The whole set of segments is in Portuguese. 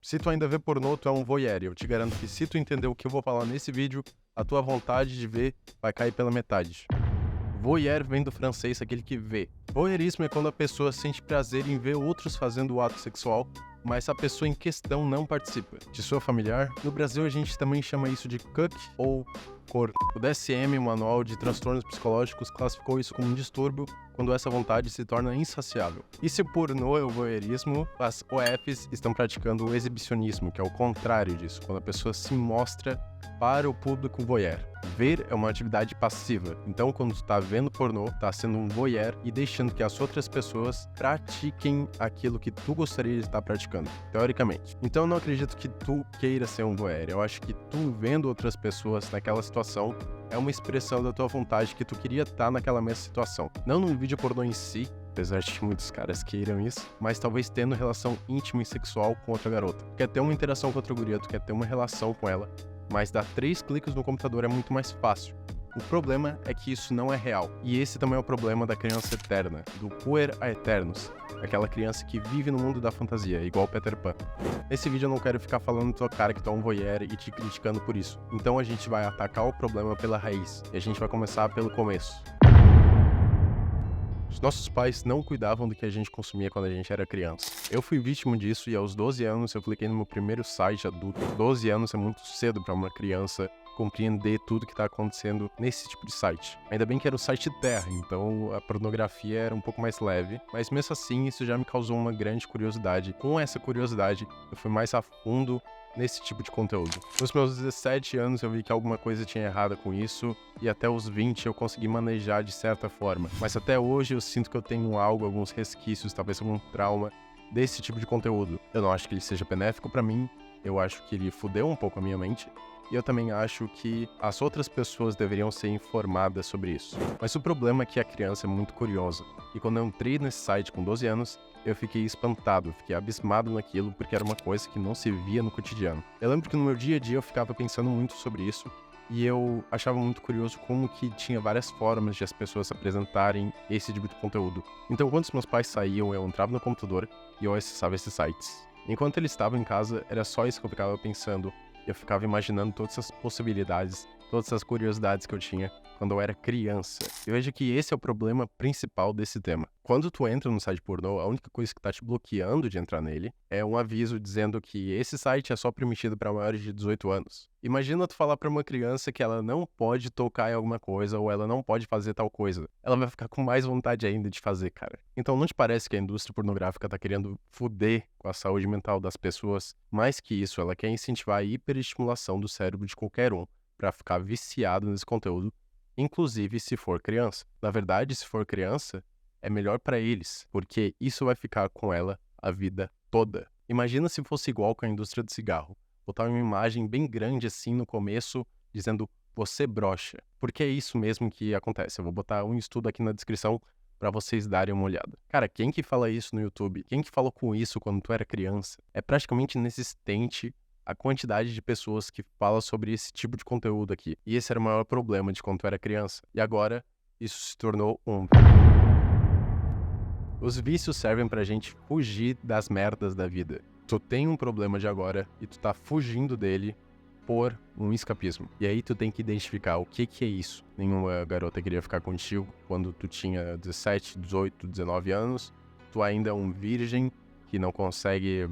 Se tu ainda vê pornô, tu é um voyeur. Eu te garanto que se tu entender o que eu vou falar nesse vídeo, a tua vontade de ver vai cair pela metade. Voyeur vem do francês, aquele que vê. Voyeurismo é quando a pessoa sente prazer em ver outros fazendo o ato sexual, mas a pessoa em questão não participa. De sua familiar? No Brasil a gente também chama isso de cuck ou corno. O DSM, o Manual de Transtornos Psicológicos, classificou isso como um distúrbio quando essa vontade se torna insaciável. E se o pornô é o voyeurismo, as OFs estão praticando o exibicionismo, que é o contrário disso, quando a pessoa se mostra para o público voyeur. Ver é uma atividade passiva, então quando tu tá vendo pornô, tá sendo um voyeur e deixando que as outras pessoas pratiquem aquilo que tu gostaria de estar praticando, teoricamente. Então eu não acredito que tu queira ser um voyeur, eu acho que tu vendo outras pessoas naquela situação é uma expressão da tua vontade que tu queria estar naquela mesma situação. Não num vídeo pornô em si, apesar de que muitos caras queiram isso, mas talvez tendo relação íntima e sexual com outra garota. Tu quer ter uma interação com outra guria, tu quer ter uma relação com ela, mas dar 3 cliques no computador é muito mais fácil. O problema é que isso não é real. E esse também é o problema da criança eterna, do puer aeternus, aquela criança que vive no mundo da fantasia, igual Peter Pan. Nesse vídeo eu não quero ficar falando na tua cara que tu é um voyeur e te criticando por isso. Então a gente vai atacar o problema pela raiz, e a gente vai começar pelo começo. Os nossos pais não cuidavam do que a gente consumia quando a gente era criança. Eu fui vítima disso e aos 12 anos eu cliquei no meu primeiro site adulto. 12 anos é muito cedo para uma criança compreender tudo que está acontecendo nesse tipo de site. Ainda bem que era o site terra, então a pornografia era um pouco mais leve, mas mesmo assim isso já me causou uma grande curiosidade. Com essa curiosidade, eu fui mais a fundo nesse tipo de conteúdo. Nos meus 17 anos eu vi que alguma coisa tinha errada com isso, e até os 20 eu consegui manejar de certa forma. Mas até hoje eu sinto que eu tenho algo, alguns resquícios, talvez algum trauma desse tipo de conteúdo. Eu não acho que ele seja benéfico pra mim, eu acho que ele fudeu um pouco a minha mente, e eu também acho que as outras pessoas deveriam ser informadas sobre isso. Mas o problema é que a criança é muito curiosa, e quando eu entrei nesse site com 12 anos, eu fiquei espantado, fiquei abismado naquilo porque era uma coisa que não se via no cotidiano. Eu lembro que no meu dia a dia eu ficava pensando muito sobre isso, e eu achava muito curioso como que tinha várias formas de as pessoas apresentarem esse tipo de conteúdo. Então quando os meus pais saíam, eu entrava no computador e eu acessava esses sites. Enquanto eles estavam em casa, era só isso que eu ficava pensando. Eu ficava imaginando todas essas possibilidades, todas essas curiosidades que eu tinha quando eu era criança. E veja que esse é o problema principal desse tema. Quando tu entra no site pornô, a única coisa que tá te bloqueando de entrar nele é um aviso dizendo que esse site é só permitido para maiores de 18 anos. Imagina tu falar para uma criança que ela não pode tocar em alguma coisa ou ela não pode fazer tal coisa. Ela vai ficar com mais vontade ainda de fazer, cara. Então não te parece que a indústria pornográfica tá querendo foder com a saúde mental das pessoas? Mais que isso, ela quer incentivar a hiperestimulação do cérebro de qualquer um para ficar viciado nesse conteúdo, inclusive se for criança. Na verdade, se for criança, é melhor para eles, porque isso vai ficar com ela a vida toda. Imagina se fosse igual com a indústria do cigarro. Botar uma imagem bem grande assim no começo, dizendo você broxa. Porque é isso mesmo que acontece. Eu vou botar um estudo aqui na descrição para vocês darem uma olhada. Cara, quem que fala isso no YouTube? Quem que falou com isso quando tu era criança? É praticamente inexistente a quantidade de pessoas que falam sobre esse tipo de conteúdo aqui. E esse era o maior problema de quando tu era criança. E agora, isso se tornou um... Os vícios servem pra gente fugir das merdas da vida. Tu tem um problema de agora e tu tá fugindo dele por um escapismo. E aí tu tem que identificar o que é isso. Nenhuma garota queria ficar contigo quando tu tinha 17, 18, 19 anos. Tu ainda é um virgem que não consegue,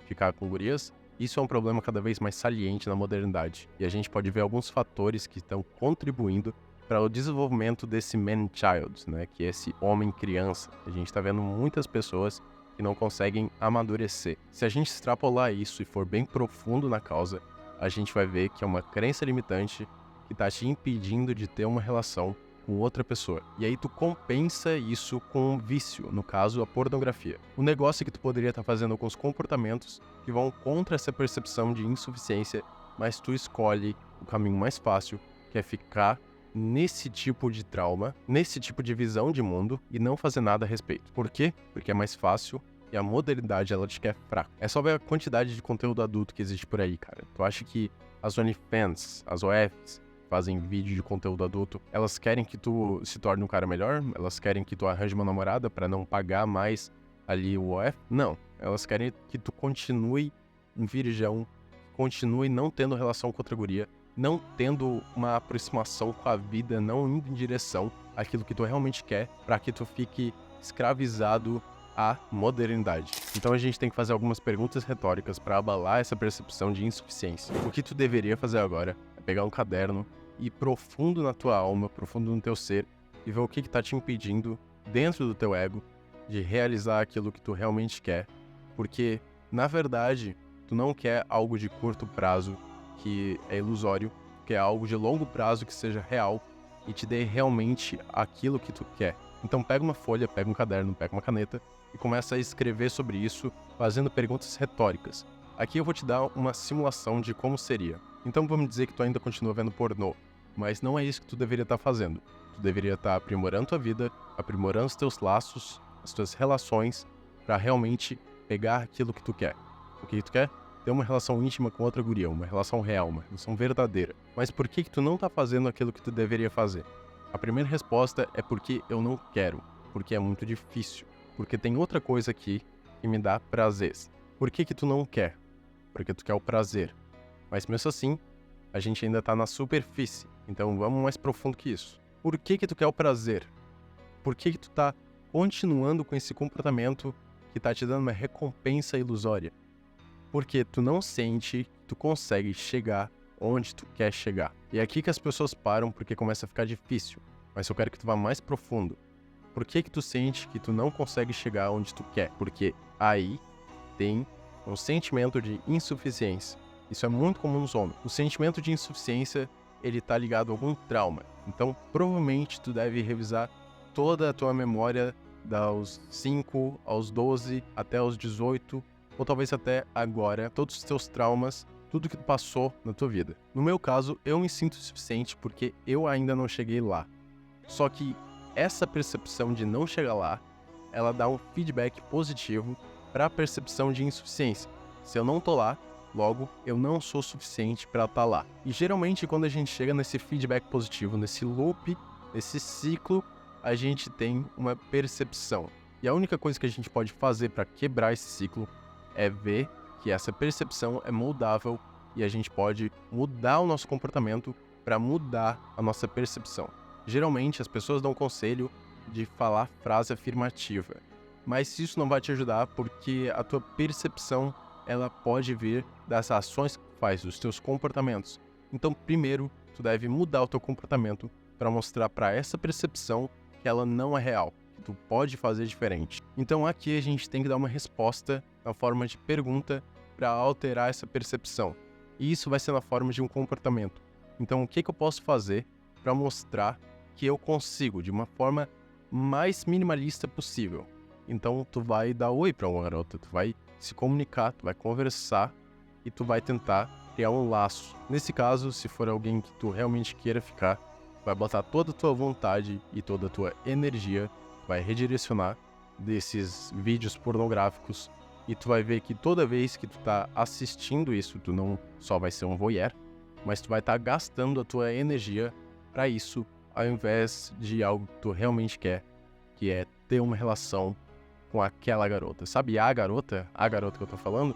ficar com gurias. Isso é um problema cada vez mais saliente na modernidade. E a gente pode ver alguns fatores que estão contribuindo para o desenvolvimento desse man-child, que é esse homem-criança. A gente está vendo muitas pessoas que não conseguem amadurecer. Se a gente extrapolar isso e for bem profundo na causa, a gente vai ver que é uma crença limitante que está te impedindo de ter uma relação com outra pessoa. E aí tu compensa isso com um vício, no caso a pornografia. O negócio que tu poderia estar fazendo com os comportamentos que vão contra essa percepção de insuficiência, mas tu escolhe o caminho mais fácil, que é ficar nesse tipo de trauma, nesse tipo de visão de mundo e não fazer nada a respeito. Por quê? Porque é mais fácil e a modernidade ela te quer fraco. É só ver a quantidade de conteúdo adulto que existe por aí, cara. Tu acha que as OnlyFans, as OFs, fazem vídeo de conteúdo adulto, elas querem que tu se torne um cara melhor? Elas querem que tu arranje uma namorada pra não pagar mais ali o OF? Não. Elas querem que tu continue um virgão, continue não tendo relação com outra guria, não tendo uma aproximação com a vida, não indo em direção àquilo que tu realmente quer, para que tu fique escravizado à modernidade. Então a gente tem que fazer algumas perguntas retóricas para abalar essa percepção de insuficiência. O que tu deveria fazer agora é pegar um caderno e ir profundo na tua alma, profundo no teu ser, e ver o que está te impedindo, dentro do teu ego, de realizar aquilo que tu realmente quer. Porque, na verdade, tu não quer algo de curto prazo, que é ilusório, que é algo de longo prazo que seja real e te dê realmente aquilo que tu quer. Então pega uma folha, pega um caderno, pega uma caneta e começa a escrever sobre isso, fazendo perguntas retóricas. Aqui eu vou te dar uma simulação de como seria. Então vamos dizer que tu ainda continua vendo pornô, mas não é isso que tu deveria estar fazendo. Tu deveria estar aprimorando tua vida, aprimorando os teus laços, as tuas relações, para realmente pegar aquilo que tu quer. O que tu quer? Ter uma relação íntima com outra guria, uma relação real, uma relação verdadeira. Mas por que tu não tá fazendo aquilo que tu deveria fazer? A primeira resposta é porque eu não quero, porque é muito difícil, porque tem outra coisa aqui que me dá prazer. Por que tu não quer? Porque tu quer o prazer. Mas mesmo assim, a gente ainda tá na superfície, então vamos mais profundo que isso. Por que tu quer o prazer? Por que tu tá continuando com esse comportamento que tá te dando uma recompensa ilusória? Porque tu não sente que tu consegue chegar onde tu quer chegar. E é aqui que as pessoas param, porque começa a ficar difícil. Mas eu quero que tu vá mais profundo. Por que tu sente que tu não consegue chegar onde tu quer? Porque aí tem um sentimento de insuficiência. Isso é muito comum nos homens. O sentimento de insuficiência, ele tá ligado a algum trauma. Então, provavelmente tu deve revisar toda a tua memória dos 5 aos 12 até aos 18, ou talvez até agora, todos os teus traumas, tudo que tu passou na tua vida. No meu caso, eu me sinto insuficiente porque eu ainda não cheguei lá. Só que essa percepção de não chegar lá, ela dá um feedback positivo para a percepção de insuficiência. Se eu não tô lá, logo eu não sou suficiente para estar lá. E geralmente quando a gente chega nesse feedback positivo, nesse loop, nesse ciclo, a gente tem uma percepção. E a única coisa que a gente pode fazer para quebrar esse ciclo é ver que essa percepção é moldável e a gente pode mudar o nosso comportamento para mudar a nossa percepção. Geralmente as pessoas dão conselho de falar frase afirmativa, mas isso não vai te ajudar porque a tua percepção ela pode vir das ações que tu faz, dos teus comportamentos. Então primeiro tu deve mudar o teu comportamento para mostrar para essa percepção que ela não é real, que tu pode fazer diferente. Então aqui a gente tem que dar uma resposta na forma de pergunta para alterar essa percepção. E isso vai ser na forma de um comportamento. Então o que eu posso fazer para mostrar que eu consigo de uma forma mais minimalista possível? Então tu vai dar oi para uma garota, tu vai se comunicar, tu vai conversar e tu vai tentar criar um laço. Nesse caso, se for alguém que tu realmente queira ficar, vai botar toda a tua vontade e toda a tua energia, vai redirecionar desses vídeos pornográficos e tu vai ver que toda vez que tu tá assistindo isso, tu não só vai ser um voyeur, mas tu vai estar gastando a tua energia para isso, ao invés de algo que tu realmente quer, que é ter uma relação com aquela garota. Sabe a garota que eu tô falando?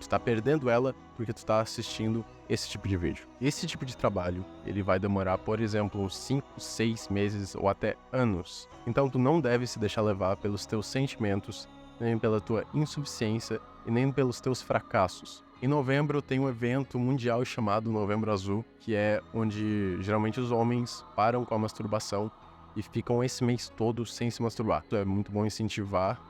Tu tá perdendo ela porque tu tá assistindo esse tipo de vídeo. Esse tipo de trabalho, ele vai demorar, por exemplo, uns 5, 6 meses ou até anos. Então tu não deve se deixar levar pelos teus sentimentos, nem pela tua insuficiência e nem pelos teus fracassos. Em novembro tem um evento mundial chamado Novembro Azul, que é onde geralmente os homens param com a masturbação e ficam esse mês todo sem se masturbar. É muito bom incentivar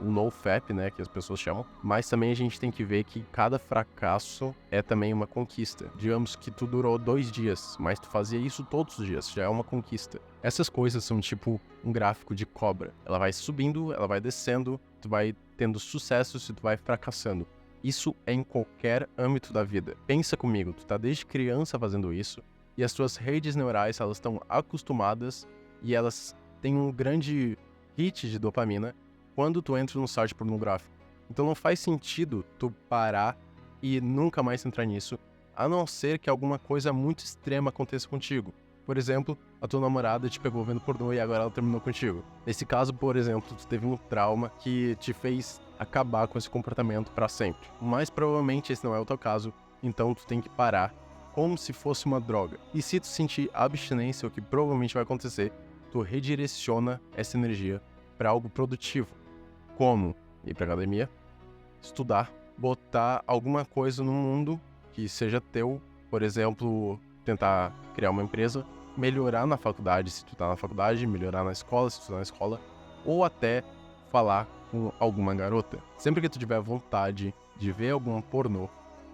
o NoFap, né, que as pessoas chamam, mas também a gente tem que ver que cada fracasso é também uma conquista. Digamos que tu durou 2 dias, mas tu fazia isso todos os dias, já é uma conquista. Essas coisas são tipo um gráfico de cobra. Ela vai subindo, ela vai descendo, tu vai tendo sucessos e tu vai fracassando. Isso é em qualquer âmbito da vida. Pensa comigo, tu tá desde criança fazendo isso e as tuas redes neurais, elas estão acostumadas e elas têm um grande hit de dopamina quando tu entra num site pornográfico. Então não faz sentido tu parar e nunca mais entrar nisso, a não ser que alguma coisa muito extrema aconteça contigo. Por exemplo, a tua namorada te pegou vendo pornô e agora ela terminou contigo. Nesse caso, por exemplo, tu teve um trauma que te fez acabar com esse comportamento pra sempre. Mas provavelmente esse não é o teu caso, então tu tem que parar como se fosse uma droga. E se tu sentir abstinência, o que provavelmente vai acontecer, tu redireciona essa energia para algo produtivo, como ir pra academia, estudar, botar alguma coisa no mundo que seja teu, por exemplo, tentar criar uma empresa, melhorar na faculdade se tu tá na faculdade, melhorar na escola se tu tá na escola, ou até falar com alguma garota. Sempre que tu tiver vontade de ver algum pornô,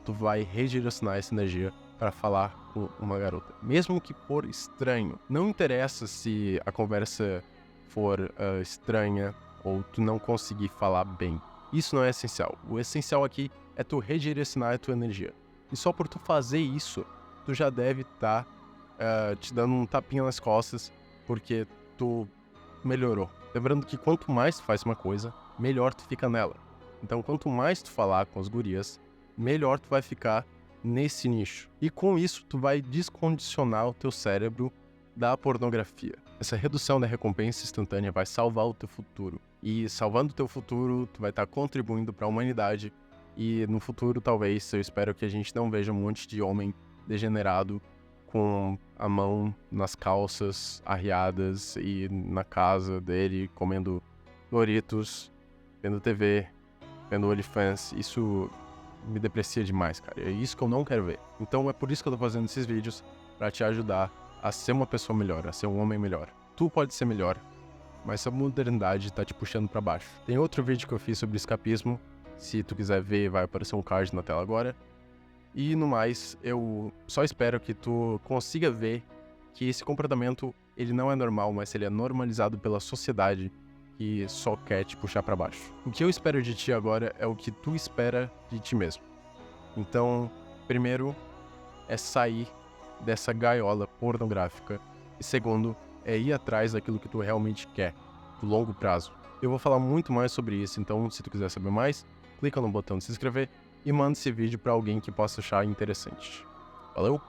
tu vai redirecionar essa energia para falar com uma garota. Mesmo que for estranho. Não interessa se a conversa for estranha ou tu não conseguir falar bem. Isso não é essencial. O essencial aqui é tu redirecionar a tua energia. E só por tu fazer isso, tu já deve estar te dando um tapinha nas costas, porque tu melhorou. Lembrando que quanto mais tu faz uma coisa, melhor tu fica nela. Então, quanto mais tu falar com as gurias, melhor tu vai ficar nesse nicho. E com isso, tu vai descondicionar o teu cérebro da pornografia. Essa redução da recompensa instantânea vai salvar o teu futuro. E salvando o teu futuro, tu vai estar contribuindo para a humanidade. E no futuro, talvez, eu espero que a gente não veja um monte de homem degenerado com a mão nas calças arriadas e na casa dele comendo Doritos, vendo TV, vendo OnlyFans. Isso me deprecia demais, cara. É isso que eu não quero ver. Então é por isso que eu tô fazendo esses vídeos, pra te ajudar a ser uma pessoa melhor, a ser um homem melhor. Tu pode ser melhor, mas a modernidade tá te puxando pra baixo. Tem outro vídeo que eu fiz sobre escapismo. Se tu quiser ver, vai aparecer um card na tela agora. E no mais, eu só espero que tu consiga ver que esse comportamento, ele não é normal, mas ele é normalizado pela sociedade que só quer te puxar pra baixo. O que eu espero de ti agora é o que tu espera de ti mesmo. Então, primeiro é sair dessa gaiola pornográfica. E segundo, é ir atrás daquilo que tu realmente quer, do longo prazo. Eu vou falar muito mais sobre isso, então se tu quiser saber mais, clica no botão de se inscrever e manda esse vídeo pra alguém que possa achar interessante. Valeu?